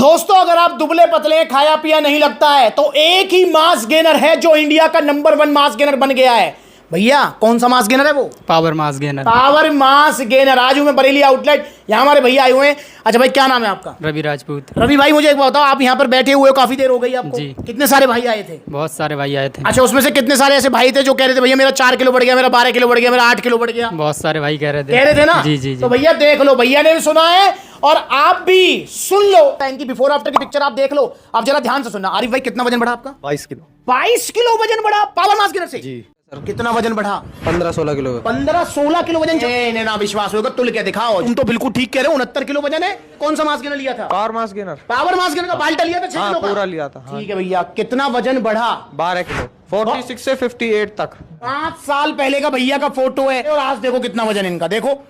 दोस्तों अगर आप दुबले पतले खाया पिया नहीं लगता है तो एक ही मास गेनर है जो इंडिया का नंबर 1 मास गेनर बन गया है। भैया कौन सा मास गेनर है वो? Power mass gainer. Power mass gainer. आज हूं मैं बरेली आउटलेट, यहाँ हमारे भैया आए हुए हैं। अच्छा भाई क्या नाम है आपका? रवि राजपूत। रवि भाई मुझे एक बात बताओ, आप यहाँ पर बैठे हुए हो काफी देर हो गई आपको? जी। कितने सारे भाई आए थे? बहुत सारे भाई आए थे। अच्छा उसमें से कितने सारे ऐसे भाई थे जो कह रहे थे भैया मेरा 4 किलो बढ़ गया, मेरा 12 किलो बढ़ गया, मेरा 8 किलो बढ़ गया? बहुत सारे भाई कह रहे थे ना? जी जी जी। तो भैया देख लो, भैया ने भी सुना है और आप भी सुन लो। इनकी बिफोर आफ्टर की पिक्चर आप देख लो। आप जरा ध्यान से सुनना। आरिफ भाई कितना वजन बढ़ा आपका? 22 किलो। 22 किलो वजन बढ़ा पावर मास गेनर से? जी। कितना वजन बढ़ा? 15-16 किलो। 15-16 किलो वजन। नहीं ना विश्वास होगा, तुल के दिखाओ। तुम तो बिल्कुल ठीक कह रहे हो, 69 किलो वजन है। कौन सा मास गेनर लिया था? Power mass gainer. Power mass gainer का बाल्टा लिया था 6 किलो का? पूरा लिया था। ठीक है भैया, कितना वजन बढ़ा? 12 किलो। 46 से 58 तक। 5 साल पहले का भैया का फोटो है और आज देखो कितना वजन इनका। देखो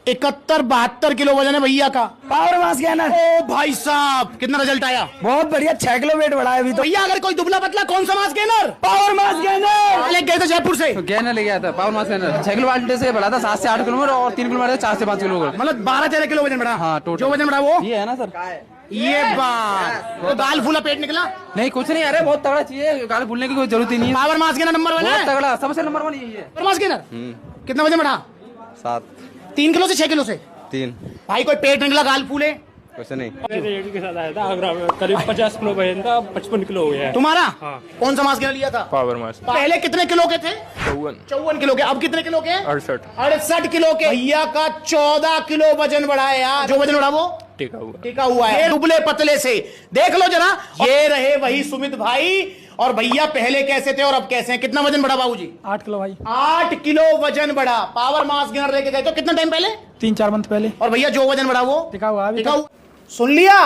71-72 किलो वजन है भैया का। Power mass gainer. ओ भाई साहब कितना रिजल्ट आया? बहुत बढ़िया, 6 किलो वेट बढ़ा है अभी तो। भैया अगर कोई दुबला पतला कौन सा mass gainer? Power mass gainer ले गए थे जयपुर से। गेनर ले गया था पावर मास गेनर। 6 किलो बाल्टे से बढ़ा था 7 से 8 किलोमीटर और 3 किलोमीटर 4 से 5 किलोमीटर। मतलब 12-13 किलो वजन बढ़ा। हाँ, टोटल। जो वजन बढ़ा वो ये है ना सर? ये बात तो दाल फूला पेट निकला। नहीं कुछ नहीं, अरे बहुत तगड़ा चाहिए, गाल भूलने की कोई जरूरत ही नहीं है। पावर मास गेनर नंबर 1 बहुत है। तगड़ा, सबसे नंबर 1 यही है। पावर मास गेनर कितना वजन बढ़ा? 7 3 किलो से 6 किलो से? 3। भाई कोई पेट निकला, गाल फूले? कुछ नहीं। रेडी के साथ आया था आगरा में, करीब 50 किलो वजन था, 55 किलो हो गया है। तुम्हारा? हाँ। कौन सा मास गेनर लिया था? Power mass. पहले कितने किलो के थे? 54 किलो के। अब कितने किलो के? 68 किलो के। भैया का 14 किलो वजन बढ़ा है यार। जो वजन बढ़ा वो टिका हुआ है दुबले पतले से। देख लो जरा। ये रहे वही सुमित भाई। और भैया पहले कैसे थे और अब कैसे हैं? कितना वजन बढ़ा बाबूजी? 8 किलो भाई। 8 किलो वजन बढ़ा। पावर मास गेनर लेके गए तो कितना टाइम पहले? 3-4 मंथ पहले। और भैया जो वजन बढ़ा वो टिका हुआ अभी तक। सुन लिया?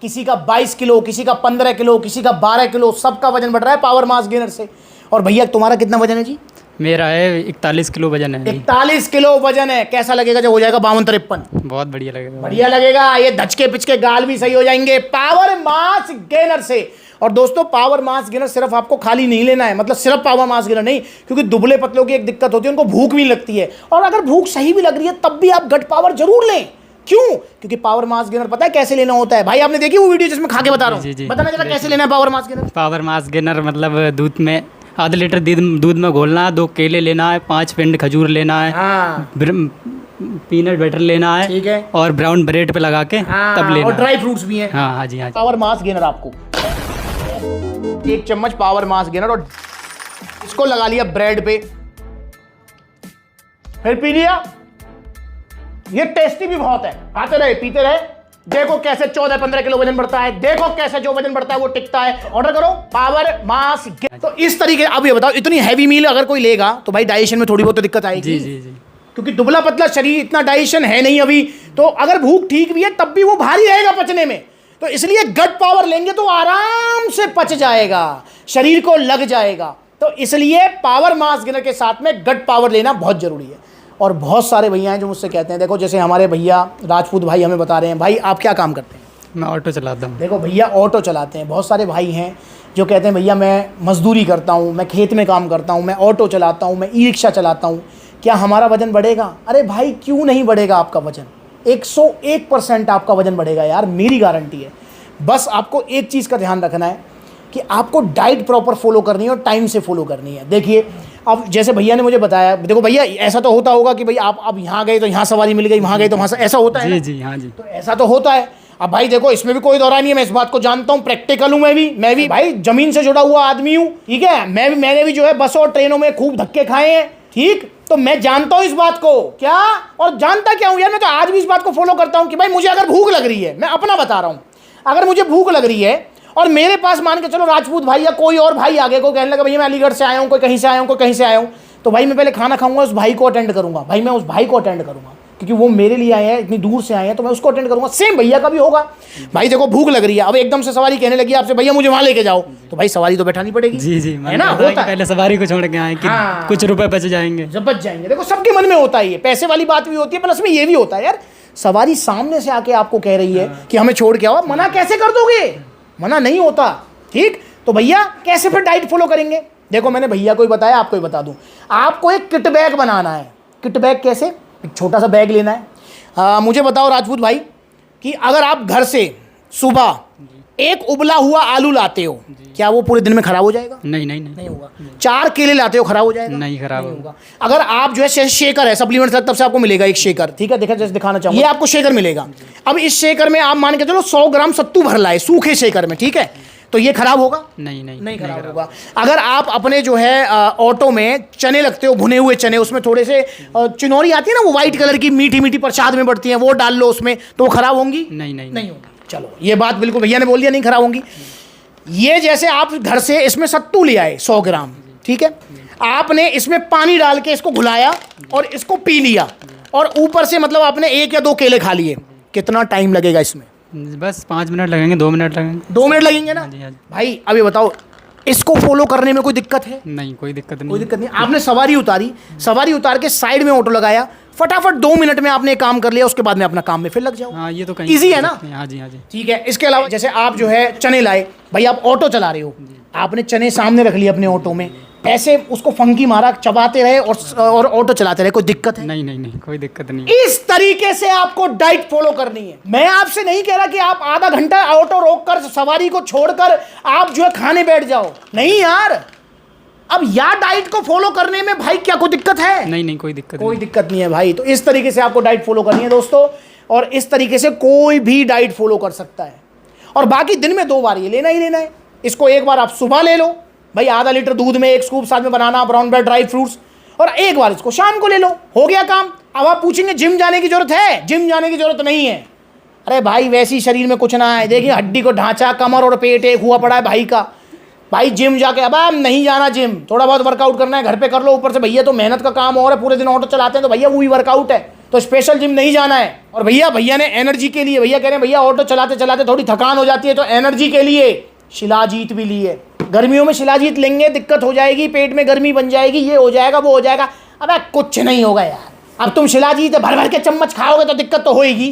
किसी का 22 किलो, किसी का 15 किलो, किसी का 12 किलो, सबका वजन बढ़ रहा है पावर मास गेनर से। और भैया तुम्हारा कितना वजन है जी? मेरा है 41 किलो वजन है। 41 किलो वजन है। कैसा लगेगा जब हो जाएगा 52-53? बहुत बढ़िया लगेगा। बढ़िया लगेगा। ये धचके पिचके गाल भी सही हो जाएंगे पावर मास गेनर से। और दोस्तों पावर मास गेनर सिर्फ आपको खाली नहीं लेना है, मतलब सिर्फ पावर मास गेनर नहीं, क्योंकि दुबले पतलों की एक दिक्कत होती है, उनको भूख भी लगती है। और अगर भूख सही भी लग रही है तब भी आप गट पावर जरूर लें। क्यों? क्योंकि पावर मास गेनर पता है कैसे लेना होता है? भाई आपने देखी वो वीडियो जिसमें खा के बता रहा हूँ? बताना जरा कैसे लेना है power mass gainer. Power mass gainer मतलब दूध में आधा लीटर दूध में घोलना है, 2 केले लेना है, 5 पिंड खजूर लेना है, हाँ। पीनट बटर लेना है, ठीक है। और ब्राउन ब्रेड पे लगा के तब लेना और है। ड्राई फ्रूट्स भी हैं। हाँ हाँ जी हाँ जी। पावर मास गेनर आपको 1 चम्मच पावर मास गेनर और इसको लगा लिया ब्रेड पे, फिर पी लिया। ये टेस्टी भी बहुत है, खाते रहे पीते रहे। देखो कैसे 14-15 किलो वजन बढ़ता है। देखो कैसे जो वजन बढ़ता है वो टिकता है। ऑर्डर करो पावर मास गेनर। तो इस तरीके अब ये बताओ, इतनी हैवी मील अगर कोई लेगा तो भाई डाइजेशन में थोड़ी बहुत तो दिक्कत आएगी। जी जी जी। क्योंकि दुबला पतला शरीर, इतना डाइजेशन है नहीं अभी, तो अगर भूख ठीक भी है तब भी वो भारी रहेगा पचने में। तो इसलिए गट पावर लेंगे तो आराम से पच जाएगा, शरीर को लग जाएगा। तो इसलिए पावर मास गेनर के साथ में गट पावर लेना बहुत जरूरी है। और बहुत सारे भैया हैं जो मुझसे कहते हैं, देखो जैसे हमारे भैया राजपूत भाई हमें बता रहे हैं, भाई आप क्या काम करते हैं? मैं ऑटो चलाता हूँ। देखो भैया ऑटो चलाते हैं। बहुत सारे भाई हैं जो कहते हैं भैया मैं मजदूरी करता हूँ, मैं खेत में काम करता हूँ, मैं ऑटो चलाता हूँ, मैं ई रिक्शा चलाता हूँ, क्या हमारा वजन बढ़ेगा? अरे भाई क्यों नहीं बढ़ेगा आपका वजन? 101% आपका वजन बढ़ेगा यार, मेरी गारंटी है। बस आपको एक चीज़ का ध्यान रखना है कि आपको डाइट प्रॉपर फॉलो करनी है और टाइम से फॉलो करनी है। देखिए अब जैसे भैया ने मुझे बताया, देखो भैया ऐसा तो होता होगा कि भाई आप अब यहाँ गए तो यहाँ सवारी मिल गई, वहाँ गए तो वहाँ से, ऐसा होता है जी ना? जी हाँ जी। तो ऐसा तो होता है। अब भाई देखो इसमें भी कोई दौरा नहीं है, मैं इस बात को जानता हूँ, प्रैक्टिकल हूँ मैं भी भाई जमीन से जुड़ा हुआ आदमी हूँ, ठीक है। मैंने भी जो है बसों और ट्रेनों में खूब धक्के खाए हैं, ठीक। तो मैं जानता हूँ इस बात को, क्या और जानता क्या हूँ यार, मैं तो आज भी इस बात को फॉलो करता हूँ कि भाई मुझे अगर भूख लग रही है, मैं अपना बता रहा हूँ, अगर मुझे भूख लग रही है और मेरे पास मान के चलो राजपूत भाई या कोई और भाई आगे को कहने लगा भैया मैं अलीगढ़ से आया हूँ, कोई कहीं से आया हूँ, कोई कहीं से आया हूँ, तो भाई मैं पहले खाना खाऊंगा, उस भाई को अटेंड करूंगा। भाई मैं उस भाई को अटेंड करूंगा क्योंकि वो मेरे लिए आए हैं, इतनी दूर से आए हैं, तो मैं उसको अटेंड करूंगा। सेम भैया का भी होगा। भाई देखो भूख लग रही है, अब एकदम से सवारी कहने लगी आपसे भैया मुझे वहां लेके जाओ, तो भाई सवारी तो बैठानी पड़ेगी। जी जी है ना, होता है। पहले सवारी को छोड़ के आए कि हाँ। कुछ रुपए बच जाएंगे, जब बच जाएंगे। देखो सबके मन में होता है, ये पैसे वाली बात भी होती है, प्लस में ये भी होता है यार, सवारी सामने से आके आपको कह रही है कि हमें छोड़ के आओ, मना कैसे कर दोगे? मना नहीं होता, ठीक। तो भैया कैसे फिर डाइट फॉलो करेंगे? देखो मैंने भैया को ही बताया, आपको ही बता दूं। आपको एक किट बैग बनाना है। किट बैग कैसे? एक छोटा सा बैग लेना है। मुझे बताओ राजपूत भाई कि अगर आप घर से सुबह एक उबला हुआ आलू लाते हो, क्या वो पूरे दिन में खराब हो जाएगा? नहीं नहीं नहीं नहीं होगा। 4 केले लाते हो, खराब हो जाएगा? नहीं खराब होगा। होगा। अगर आप जो है शेकर है, सप्लीमेंट तब से आपको मिलेगा एक शेकर, ठीक है, देखा जैसे दिखाना चाहूंगा, ये आपको शेकर मिलेगा। अब इस शेकर में आप मान के चलो 100 ग्राम सत्तू भर लाए सूखे शेकर में, ठीक है, तो ये खराब होगा? नहीं नहीं नहीं खराब होगा। अगर आप अपने जो है ऑटो में चने लगते हो, भुने हुए चने, उसमें थोड़े से चिनौरी आती है ना, वो व्हाइट कलर की मीठी मीठी प्रसाद में बढ़ती है, वो डाल लो उसमें, तो वो खराब होंगी? नहीं नहीं नहीं होगी। चलो ये बात बिल्कुल भैया ने बोल दिया, नहीं खराब होंगी। ये जैसे आप घर से इसमें सत्तू ले आए 100 ग्राम, ठीक है, आपने इसमें पानी डाल के इसको घुलाया और इसको पी लिया, और ऊपर से मतलब आपने 1 या 2 केले खा लिए, कितना टाइम लगेगा इसमें? बस 5 मिनट लगेंगे, 2 मिनट लगेंगे। 2 मिनट लगेंगे ना? हाँ जी, हाँ जी। भाई अब ये बताओ, इसको फॉलो करने में कोई दिक्कत है? नहीं कोई दिक्कत नहीं। कोई दिक्कत नहीं। आपने सवारी उतारी, सवारी उतार के साइड में ऑटो लगाया, फटाफट 2 मिनट में आपने काम कर लिया, उसके बाद में अपना काम में फिर लग जाओ। हाँ ये तो कहीं इजी है ना? हाँ जी हाँ जी। ठीक है। इसके अलावा जैसे आप जो है चने लाए, भाई आप ऑटो चला रहे हो, आपने चने सामने रख लिए अपने ऑटो में, ऐसे उसको फंकी मारा, चबाते रहे और ऑटो चलाते रहे, कोई दिक्कत है? नहीं नहीं नहीं कोई दिक्कत नहीं। इस तरीके से आपको डाइट फॉलो करनी है। मैं आपसे नहीं कह रहा कि आप आधा घंटा ऑटो रोककर सवारी को छोड़कर आप जो है खाने बैठ जाओ, नहीं यार। अब या डाइट को फॉलो करने में भाई क्या कोई दिक्कत है? नहीं नहीं कोई दिक्कत कोई दिक्कत नहीं है भाई। तो इस तरीके से आपको डाइट फॉलो करनी है दोस्तों, और इस तरीके से कोई भी डाइट फॉलो कर सकता है। और बाकी दिन में 2 बार ये लेना ही लेना है। इसको एक बार आप सुबह ले लो भाई, आधा लीटर दूध में 1 स्कूप, साथ में बनाना, ब्राउन ब्रेड, ड्राई फ्रूट्स, और एक बार इसको शाम को ले लो, हो गया काम। अब आप पूछेंगे जिम जाने की जरूरत है? जिम जाने की जरूरत नहीं है। अरे भाई वैसी शरीर में कुछ ना है, देखिए हड्डी को ढांचा, कमर और पेट एक हुआ पड़ा है भाई का। भाई जिम जाके अब नहीं जाना जिम, थोड़ा बहुत वर्कआउट करना है घर पे कर लो। ऊपर से भैया तो मेहनत का काम और है, पूरे दिन ऑटो चलाते हैं, तो भैया वो ही वर्कआउट है, तो स्पेशल जिम नहीं जाना है। और भैया ने एनर्जी के लिए, भैया कह रहे हैं भैया ऑटो चलाते चलाते थोड़ी थकान हो जाती है, तो एनर्जी के लिए शिलाजीत भी लिए। गर्मियों में शिलाजीत लेंगे दिक्कत हो जाएगी, पेट में गर्मी बन जाएगी, ये हो जाएगा वो हो जाएगा। अबे कुछ नहीं होगा यार। अब तुम शिलाजीत भर भर के चम्मच खाओगे तो दिक्कत तो होएगी।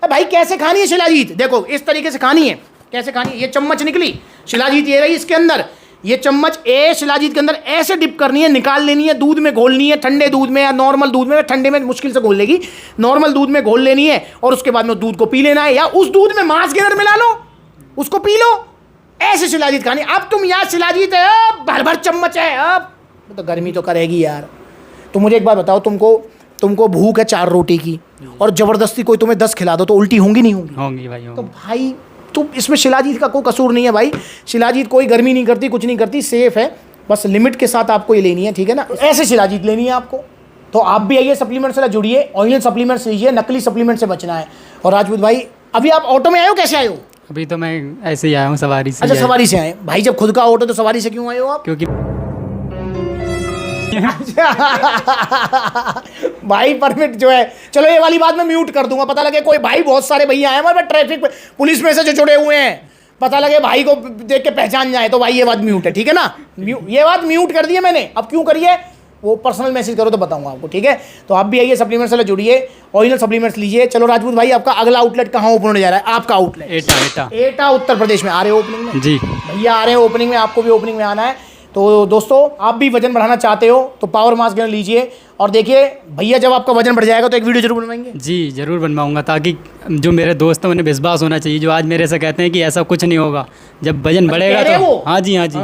भाई कैसे खानी है शिलाजीत? देखो इस तरीके से खानी है। कैसे खानी है? ये चम्मच निकली, शिलाजीत ये रही इसके अंदर, ये चम्मच शिलाजीत के अंदर ऐसे डिप करनी है, निकाल लेनी है, दूध में घोलनी है, ठंडे दूध में या नॉर्मल दूध में, ठंडे में मुश्किल से घोल लेगी, नॉर्मल दूध में घोल लेनी है, और उसके बाद में दूध को पी लेना है, या उस दूध में मांस गेनर मिला लो, उसको पी लो। ऐसे शिलाजीत खानी। अब तुम यार शिलाजीत है भर भर चम्मच है, अब तो गर्मी तो करेगी यार। तो मुझे एक बात बताओ, तुमको भूख है 4 रोटी की, और जबरदस्ती कोई तुम्हें 10 खिला दो, तो उल्टी होंगी नहीं होंगी? होंगी भाई तो होंगी। भाई तो इसमें शिलाजीत का कोई कसूर नहीं है भाई। शिलाजीत कोई गर्मी नहीं करती, कुछ नहीं करती, सेफ है, बस लिमिट के साथ आपको ये लेनी है, ठीक है ना? ऐसे शिलाजीत लेनी है आपको। तो आप भी आइए सप्लीमेंट से जुड़िए, ऑयल सप्लीमेंट्स लीजिए, नकली सप्लीमेंट से बचना है। और राजपूत भाई अभी आप ऑटो में आए हो, कैसे आए हो? अभी तो मैं ऐसे ही आया हूँ, सवारी से। अच्छा सवारी से आए भाई, जब खुद का ऑटो तो सवारी से क्यों आए हो आप? क्योंकि भाई परमिट जो है, चलो ये वाली बात मैं म्यूट कर दूंगा, पता लगे कोई भाई, बहुत सारे भैया आए हमारे ट्रैफिक पुलिस में से जो जुड़े हुए हैं, पता लगे भाई को देख के पहचान जाए, तो भाई ये बात म्यूट है, ठीक है ना? ये बात म्यूट कर दी है मैंने। अब क्यों करिए, वो पर्सनल मैसेज करो तो बताऊंगा आपको, ठीक है? तो आप भी आइए सप्लीमेंट्स से जुड़िए, ओरिजिनल सप्लीमेंट्स लीजिए। चलो राजपूत भाई, आपका अगला आउटलेट कहाँ ओपन होने जा रहा है? आपका आउटलेट एटा उत्तर प्रदेश में। आ रहे हो ओपनिंग में? जी भैया आ रहे हैं ओपनिंग में, आपको भी ओपनिंग में आना है। तो दोस्तों आप भी वजन बढ़ाना चाहते हो तो पावर मास गेनर लीजिए, और देखिए भैया जब आपका वजन बढ़ जाएगा तो एक वीडियो जरूर बनवाएंगे। जी ज़रूर बनवाऊंगा, ताकि जो मेरे दोस्त हैं उन्हें विश्वास होना चाहिए, जो आज मेरे से कहते हैं कि ऐसा कुछ नहीं होगा, जब वजन बढ़ेगा कह रहे तो। वो? हाँ जी हाँ जी,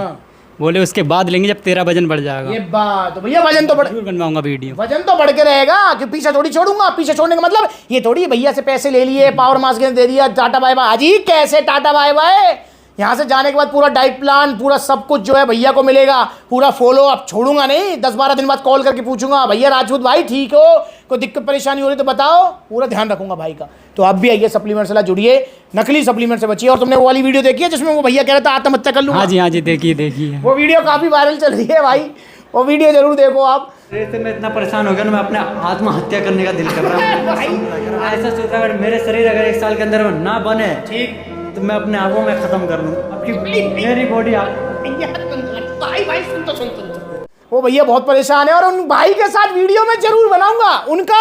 बोले उसके बाद लेंगे जब तेरा वजन बढ़ जाएगा। ये बात तो भैया वजन तो बढ़, जरूर बनवाऊंगा वीडियो। वजन तो बढ़ के रहेगा, कि पीछे थोड़ी छोड़ूंगा। पीछे छोड़ने का मतलब ये थोड़ी भैया से पैसे ले लिए, पावर मास गेनर दे दिया, टाटा बाय बाय। अजी कैसे टाटा बाय बाय? यहाँ से जाने के बाद पूरा डाइट प्लान, पूरा सब कुछ जो है भैया को मिलेगा, पूरा फॉलो। अब छोड़ूंगा नहीं, 10-12 दिन बाद कॉल करके पूछूंगा, भैया राजपूत भाई ठीक हो, कोई दिक्कत परेशानी हो रही तो बताओ, पूरा ध्यान रखूंगा भाई का। तो आप भी आइए सप्लीमेंट से जुड़िए, नकली सप्लीमेंट से बचिए। और तुमने वो वाली वीडियो देखी है जिसमें वो भैया कह रहा था आत्महत्या कर लूंगा? हाँ जी देखिए वो वीडियो काफ़ी वायरल चल रही है भाई, वो वीडियो जरूर देखो आप। से मैं इतना परेशान हो गया ना, मैं अपने आत्महत्या करने का दिल कर रहा है। ऐसा सोचा अगर मेरे शरीर अगर 1 साल के अंदर में ना बने ठीक, तो मैं अपने आप को मैं खत्म कर लूँ। आपकी मेरी बॉडी भाई सुन। वो भैया बहुत परेशान है, और उन भाई के साथ वीडियो में जरूर बनाऊंगा। उनका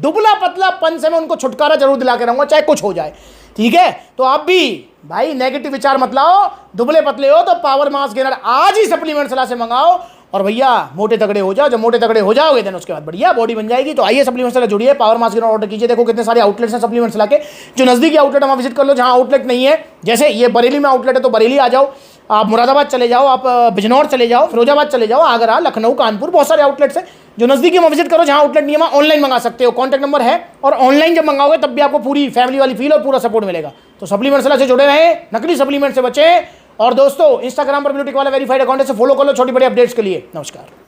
दुबला पतलापन से मैं उनको छुटकारा जरूर दिला के रहूंगा, चाहे कुछ हो जाए, ठीक है? तो आप भी भाई नेगेटिव विचार मत लाओ, दुबले पतले हो तो पावर मास गेनर आज ही सप्लीमेंट सलाह से मंगाओ, और भैया मोटे तगड़े हो जाओ, जब मोटे तगड़े हो जाओगे देन उसके बाद बढ़िया बॉडी बन जाएगी। तो आइए सप्लीमेंट्स से जुड़िए, पावर मास्क ऑर्डर कीजिए। देखो कितने सारे आउटलेट्स हैं सप्लीमेंट्स लाके, जो नजदीकी आउटलेट है वहाँ विजिट कर लो। जहाँ आउटलेट नहीं है, जैसे ये बरेली में आउटलेट है तो बरेली आ जाओ, आप मुरादाबाद चले जाओ, आप बिजनौर चले जाओ, फिरोजाबाद चले जाओ, आगरा, लखनऊ, कानपुर, बहुत सारे आउटलेट्स हैं जो नजदीकी में विजिट करो। जहाँ आउटलेट नहीं है वहाँ ऑनलाइन मंगा सकते हो, कॉन्टैक्ट नंबर है। और ऑनलाइन जब मंगाओगे तब भी आपको पूरी फैमिली वाली फील और पूरा सपोर्ट मिलेगा। तो सप्लीमेंट्स से जुड़े रहें, नकली सप्लीमेंट से बचें। और दोस्तों इंस्टाग्राम पर ब्लूटिक वाला वेरीफाइड अकाउंट से फॉलो कर लो छोटी बड़ी अपडेट्स के लिए। नमस्कार।